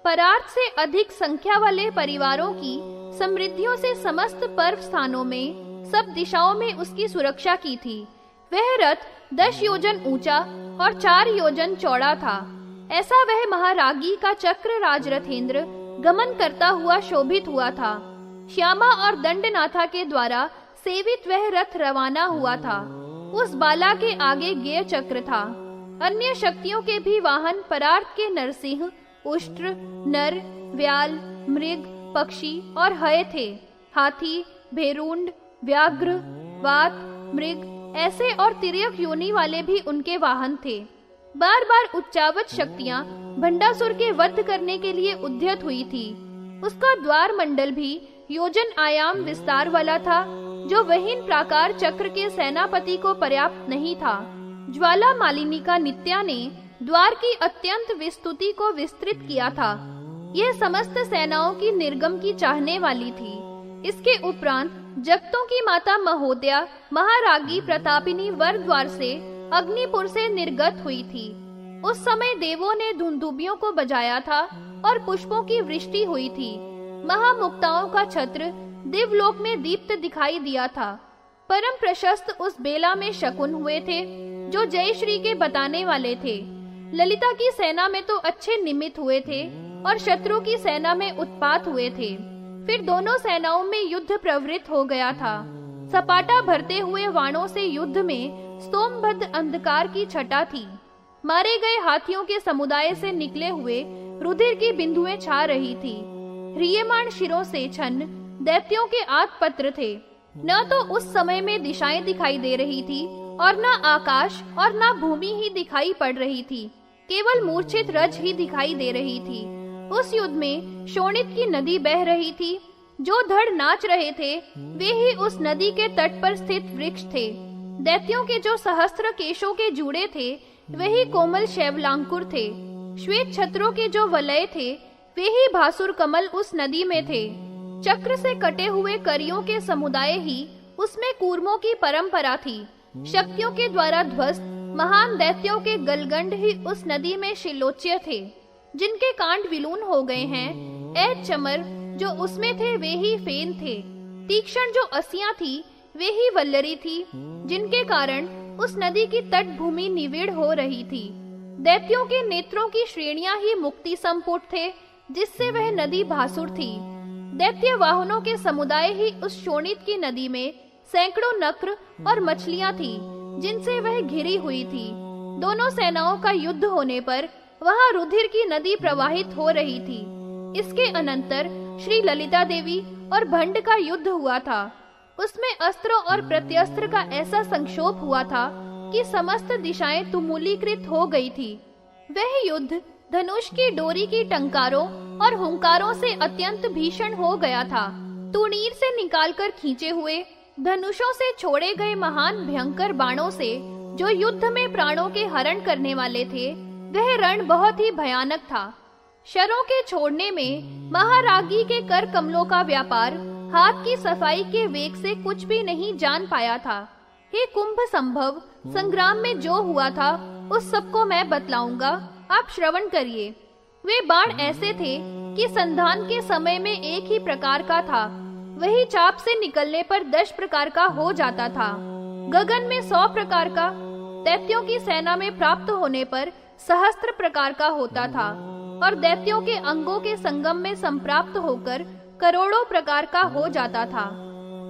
परार्थ से अधिक संख्या वाले परिवारों की समृद्धियों से समस्त पर्व स्थानों में सब दिशाओं में उसकी सुरक्षा की थी। वह रथ 10 योजन ऊंचा और 4 योजन चौड़ा था। ऐसा वह महारागी का चक्र राजरथेंद्र गमन करता हुआ शोभित हुआ था। श्यामा और दंडनाथा के द्वारा सेवित वह रथ रवाना हुआ था। उस बाला के आगे गेय चक्र था। अन्य शक्तियों के भी वाहन परार्थ के नरसिंह, उष्ट्र, नर, व्याल, मृग, पक्षी और हय थे। हाथी, भेरुंड, व्याघ्र, वात, मृग ऐसे और तिर्यक योनि वाले भी उनके वाहन थे। बार बार उच्चावच शक्तियां भंडासुर के वध करने के लिए उद्यत हुई थी। उसका द्वार मंडल भी योजन आयाम विस्तार वाला था, जो वहीन प्राकार चक्र के सेनापति को पर्याप्त नहीं था। ज्वाला मालिनी का नित्या ने द्वार की अत्यंत विस्तुति को विस्तृत किया था। यह समस्त सेनाओं की निर्गम की चाहने वाली थी। इसके उपरांत जगतों की माता महोदया महारागी प्रतापिनी वर द्वार से अग्निपुर से निर्गत हुई थी। उस समय देवों ने धुंधुबियों को बजाया था और पुष्पों की वृष्टि हुई थी। महामुक्ताओं का छत्र दिवलोक में दीप्त दिखाई दिया था। परम प्रशस्त उस बेला में शकुन हुए थे, जो जय श्री के बताने वाले थे। ललिता की सेना में तो अच्छे निमित्त हुए थे और शत्रु की सेना में उत्पात हुए थे। फिर दोनों सेनाओं में युद्ध प्रवृत्त हो गया था। सपाटा भरते हुए वाणों से युद्ध में स्तोमबद्ध अंधकार की छटा थी। मारे गए हाथियों के समुदाय से निकले हुए रुधिर की बिंदुएं छा रही थी। रियमान शिरों से छन्न दैत्यों के आतपत्र थे। न तो उस समय में दिशाएं दिखाई दे रही थी और न आकाश और न भूमि ही दिखाई पड़ रही थी। केवल मूर्छित रज ही दिखाई दे रही थी। उस युद्ध में शोणित की नदी बह रही थी। जो धड़ नाच रहे थे वे ही उस नदी के तट पर स्थित वृक्ष थे। दैत्यों के जो सहस्त्र केशों के जूड़े थे वही कोमल शैवलांकुर थे। श्वेत छत्रों के जो वलय थे वे ही भासुर कमल उस नदी में थे। चक्र से कटे हुए करियों के समुदाय ही उसमें कूर्मों की परंपरा थी। शक्तियों के द्वारा ध्वस्त महान दैत्यों के गलगंड ही उस नदी में शिलोच्य थे, जिनके कांड विलून हो गए हैं। ऐ चमर जो उसमें थे वे ही फेन थे। तीक्ष्ण जो असियां थी वे ही वल्लरी थी, जिनके कारण उस नदी की तट भूमि निविड़ हो रही थी। दैत्यों के नेत्रों की श्रेणियां ही मुक्ति संपुट थे, जिससे वह नदी भासुर थी। दैत्य वाहनों के समुदाय ही उस शोणित की नदी में सैकड़ों नक्र और मछलियां थी, जिनसे वह घिरी हुई थी। दोनों सेनाओं का युद्ध होने पर वहां रुधिर की नदी प्रवाहित हो रही थी। इसके अनंतर श्री ललिता देवी और भंड का युद्ध हुआ था। उसमें अस्त्र और प्रत्यस्त्र का ऐसा संक्षोभ हुआ था कि समस्त दिशाएं तुमुलीकृत हो गई थी। वह युद्ध धनुष की डोरी की टंकारों और हुंकारों से अत्यंत भीषण हो गया था। तुणीर से निकालकर खींचे हुए धनुषों से छोड़े गए महान भयंकर बाणों से जो युद्ध में प्राणों के हरण करने वाले थे, वह रण बहुत ही भयानक था। शरों के छोड़ने में महारागी के कर कमलों का व्यापार हाथ की सफाई के वेग से कुछ भी नहीं जान पाया था। हे कुंभ संभव, संग्राम में जो हुआ था उस सबको मैं बतलाऊंगा, आप श्रवण करिए। वे बाण ऐसे थे कि संधान के समय में एक ही प्रकार का था, वही चाप से निकलने पर 10 प्रकार का हो जाता था। गगन में 100 प्रकार का, दैत्यों की सेना में प्राप्त होने पर सहस्त्र प्रकार का होता था और दैत्यों के अंगों के संगम में संप्राप्त होकर करोड़ों प्रकार का हो जाता था।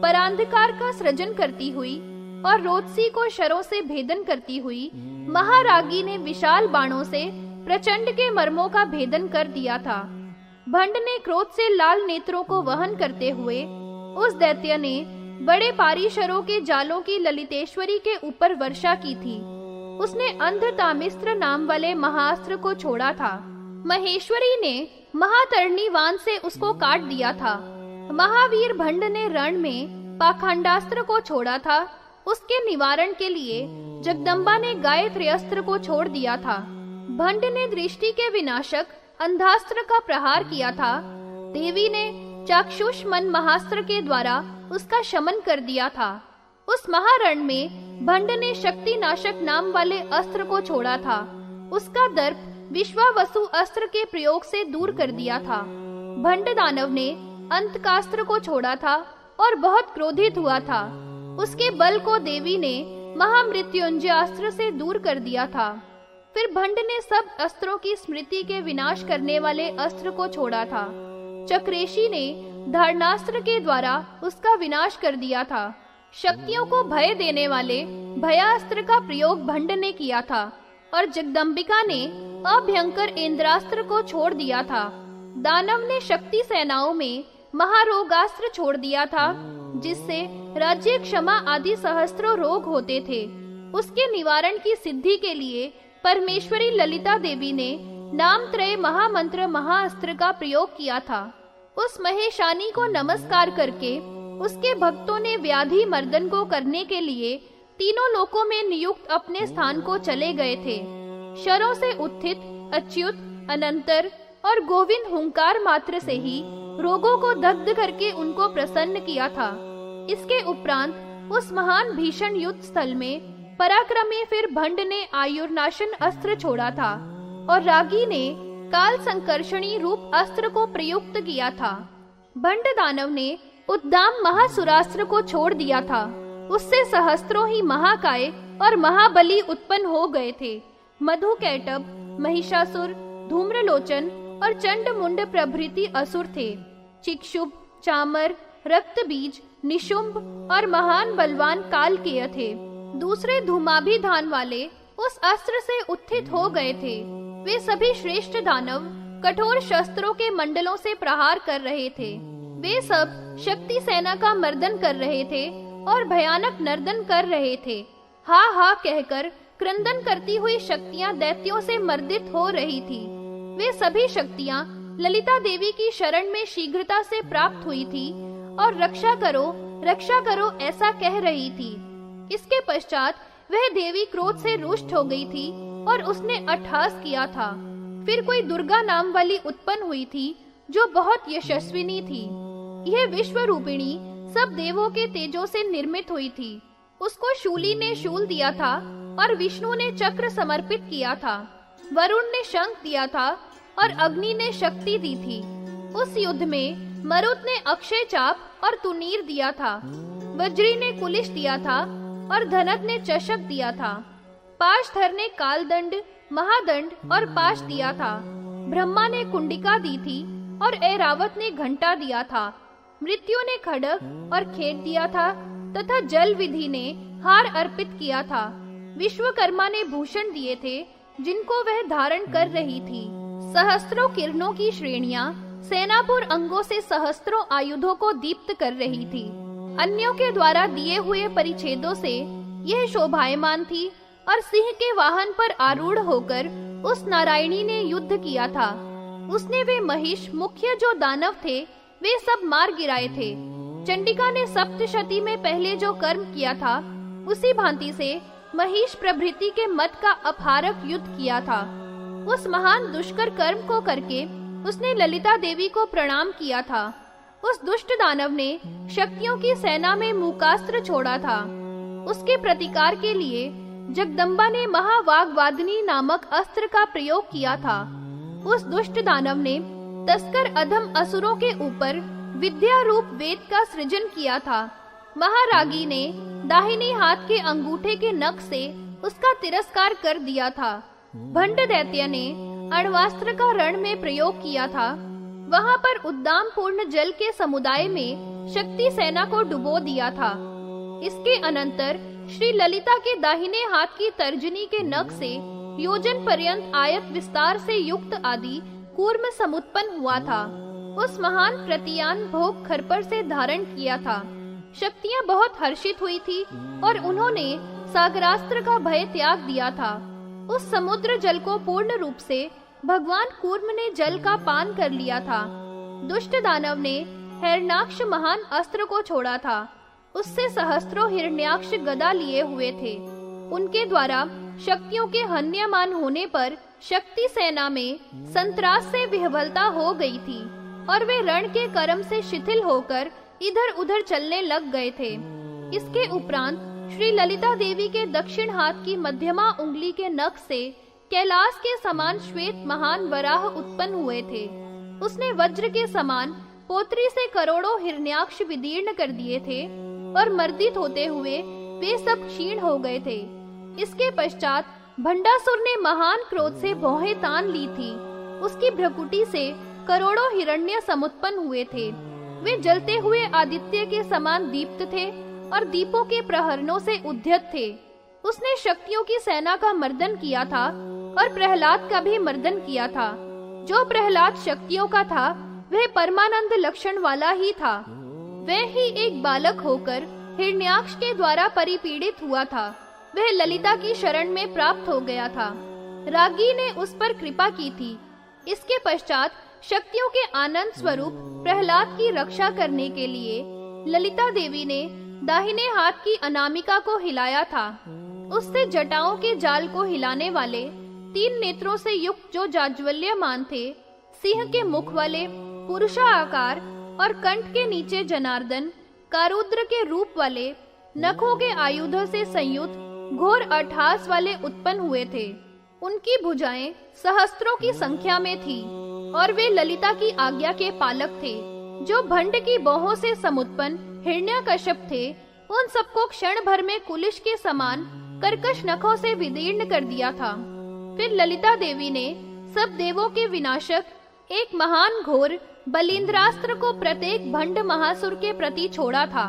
परांधकार का सृजन करती हुई और रोदसी को शरों से भेदन करती हुई महारागी ने विशाल बाणों से प्रचंड के मर्मों का भेदन कर दिया था। भंड ने क्रोध से लाल नेत्रों को वहन करते हुए उस दैत्य ने बड़े पारीशरों के जालों की ललितेश्वरी के ऊपर वर्षा की थी। उसने अंधतामिस्त्र नाम वाले महाअस्त्र को छोड़ा था। महेश्वरी ने महातरणी वान से उसको काट दिया था। महावीर भंड ने रण में पाखंडास्त्र को छोड़ा था। उसके निवारण के लिए जगदम्बा ने गायत्री अस्त्र को छोड़ दिया था। भंड ने दृष्टि के विनाशक अंधास्त्र का प्रहार किया था। देवी ने चाक्षुष्मन महास्त्र के द्वारा उसका शमन कर दिया था। उस महारण में भंड ने शक्ति नाशक नाम वाले अस्त्र को छोड़ा था। उसका दर्प विश्वावसु अस्त्र के प्रयोग से दूर कर दिया था। भंड दानव ने अंतकास्त्र को छोड़ा था और बहुत क्रोधित हुआ था। उसके बल को देवी ने महामृत्युंजय अस्त्र से दूर कर दिया था। फिर भंड ने सब अस्त्रों की स्मृति के विनाश करने वाले अस्त्र को छोड़ा था। चक्रेशी ने धारणास्त्र के द्वारा उसका विनाश कर दिया था। शक्तियों को भय देने वाले भयास्त्र का प्रयोग भंड ने किया था और जगदम्बिका ने अभयंकर इंद्रास्त्र को छोड़ दिया था। दानव ने शक्ति सेनाओं में महारोगास्त्र छोड़ दिया था, जिससे राज्य क्षमा आदि सहस्त्रों रोग होते थे। उसके निवारण की सिद्धि के लिए परमेश्वरी ललिता देवी ने नामत्रय महामंत्र महाअस्त्र का प्रयोग किया था। उस महेशानी को नमस्कार करके उसके भक्तों ने व्याधि मर्दन को करने के लिए तीनों लोकों में नियुक्त अपने स्थान को चले गए थे। शरों से उत्थित अच्युत, अनंतर और गोविंद हुंकार मात्र से ही रोगों को दग्ध करके उनको प्रसन्न किया था। इसके उपरांत उस महान भीषण युद्ध स्थल में पराक्रमी फिर भंड ने आयुर्नाशन अस्त्र छोड़ा था और रागी ने काल संकर्षणी रूप अस्त्र को प्रयुक्त किया था। भंड दानव ने उद्दाम महासुरास्त्र को छोड़ दिया था। उससे सहस्त्रों ही महाकाय और महाबली उत्पन्न हो गए थे। मधुकैटभ, महिषासुर, धूम्रलोचन और चंडमुंड प्रभृति असुर थे। चिक्षुभ, चामर, रक्तबीज, निशुंभ और महान बलवान कालकेय थे। दूसरे धूमाभिधान वाले उस अस्त्र से उत्थित हो गए थे। वे सभी श्रेष्ठ दानव कठोर शस्त्रों के मंडलों से प्रहार कर रहे थे। वे सब शक्ति सेना का मर्दन कर रहे थे और भयानक नर्दन कर रहे थे। हा हा कहकर क्रंदन करती हुई शक्तियां दैत्यों से मर्दित हो रही थी। वे सभी शक्तियां ललिता देवी की शरण में शीघ्रता से प्राप्त हुई थी और रक्षा करो ऐसा कह रही थी। इसके पश्चात वह देवी क्रोध से रुष्ट हो गई थी और उसने अट्टहास किया था। फिर कोई दुर्गा नाम वाली उत्पन्न हुई थी जो बहुत यशस्विनी थी। यह विश्व रूपिणी सब देवों के तेजों से निर्मित हुई थी। उसको शूली ने शूल दिया था और विष्णु ने चक्र समर्पित किया था। वरुण ने शंख दिया था और अग्नि ने शक्ति दी थी। उस युद्ध में मरुत ने अक्षय चाप और तुनीर दिया था। वज्री ने कुलिश दिया था और धनत ने चषक दिया था। पाशधर ने कालदंड, महादंड और पाश दिया था। ब्रह्मा ने कुंडिका दी थी और ऐरावत ने घंटा दिया था। मृत्यु ने खड्ग और खेत दिया था तथा जल विधि ने हार अर्पित किया था। विश्वकर्मा ने भूषण दिए थे जिनको वह धारण कर रही थी। सहस्त्रों किरणों की श्रेणियां सेनापुर अंगों से सहस्त्रों आयुधों को दीप्त कर रही थी। अन्यों के द्वारा दिए हुए परिच्छेदों से यह शोभायमान थी और सिंह के वाहन पर आरूढ़ होकर उस नारायणी ने युद्ध किया था। उसने वे महिष मुख्य जो दानव थे वे सब मार गिराए थे। चंडिका ने सप्तशती में पहले जो कर्म किया था उसी भांति से महिष प्रभृति के मत का अपहारक युद्ध किया था। उस महान दुष्कर कर्म को करके उसने ललिता देवी को प्रणाम किया था। उस दुष्ट दानव ने शक्तियों की सेना में मूकास्त्र छोड़ा था। उसके प्रतिकार के लिए जगदम्बा ने महावाग्वादिनी नामक अस्त्र का प्रयोग किया था। उस दुष्ट दानव ने तस्कर अधम असुरों के ऊपर विद्या रूप वेद का सृजन किया था। महारागी ने दाहिने हाथ के अंगूठे के नख से उसका तिरस्कार कर दिया था। भंड दैत्य ने अण्वास्त्र का रण में प्रयोग किया था। वहां पर उद्दाम पूर्ण जल के समुदाय में शक्ति सेना को डुबो दिया था। इसके अनंतर श्री ललिता के दाहिने हाथ की तर्जनी के नख से योजन पर्यंत आयत विस्तार से युक्त आदि कूर्म समुत्पन्न हुआ था। उस महान प्रतियान भोग खरपर से धारण किया था। शक्तियां बहुत हर्षित हुई थी और उन्होंने सागरास्त्र का भय त्याग दिया था। उस समुद्र जल को पूर्ण रूप से भगवान कूर्म ने जल का पान कर लिया था। दुष्ट दानव ने हिरण्याक्ष महान अस्त्र को छोड़ा था। उससे सहस्त्रों हिरण्याक्ष गदा लिए हुए थे। उनके द्वारा शक्तियों के हन्यमान होने पर शक्ति सेना में संत्रास से विह्वलता हो गई थी और वे रण के कर्म से शिथिल होकर इधर उधर चलने लग गए थे। इसके उपरांत श्री ललिता देवी के दक्षिण हाथ की मध्यमा उंगली के नख से कैलाश के समान श्वेत महान वराह उत्पन्न हुए थे। उसने वज्र के समान पोत्री से करोड़ों हिरण्याक्ष विदीर्ण कर दिए थे और मर्दित होते हुए वे सब क्षीण हो गए थे। इसके पश्चात भंडासुर ने महान क्रोध से भौहें तान ली थी। उसकी भ्रकुटी से करोड़ों हिरण्य समुत्पन्न हुए थे। वे जलते हुए आदित्य के समान दीप्त थे और दीपों के प्रहरणों से उद्यत थे। उसने शक्तियों की सेना का मर्दन किया था और प्रहलाद का भी मर्दन किया था। जो प्रहलाद शक्तियों का था वह परमानंद लक्षण वाला ही था। वह ही एक बालक होकर हिरण्याक्ष के द्वारा परिपीड़ित हुआ था। वह ललिता की शरण में प्राप्त हो गया था। रागी ने उस पर कृपा की थी। इसके पश्चात शक्तियों के आनंद स्वरूप प्रहलाद की रक्षा करने के लिए ललिता देवी ने दाहिने हाथ की अनामिका को हिलाया था। उससे जटाओं के जाल को हिलाने वाले 3 नेत्रों से युक्त जो जाज्वल्यमान थे, सिंह के मुख वाले पुरुषा आकार और कंठ के नीचे जनार्दन, कारुद्र के रूप वाले, नखों के आयुधों से संयुक्त घोर अट्ठास वाले उत्पन्न हुए थे। उनकी भुजाएं सहस्त्रों की संख्या में थी और वे ललिता की आज्ञा के पालक थे। जो भंड की बाहों से समुत्पन्न हिरण्यकश्यप थे, उन सबको क्षण भर में कुलिश के समान कर्कश नखों से विदीर्ण कर दिया था। फिर ललिता देवी ने सब देवों के विनाशक एक महान घोर बलिंद्रास्त्र को प्रत्येक भंड महासुर के प्रति छोड़ा था।